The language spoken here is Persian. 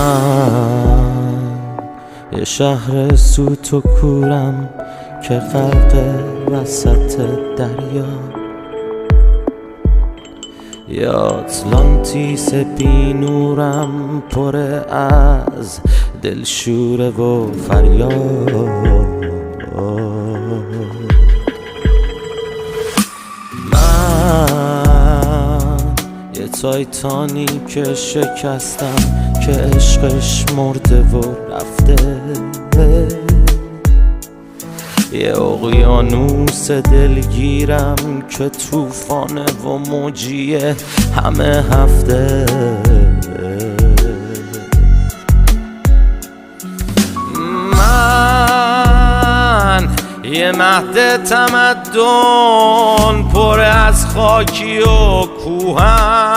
من یه شهر سوت و کورم که غرق وسط دریا، یه آتلانتیس بی نورم پر از دلشوره و فریاد. من یه تایتانیک شکستم که عشقش مرده و رفته، یه اقیانوس دلگیرم که طوفانه و موجیه همه هفته. من یه مهد تمدن پر از خاکی و کوهم،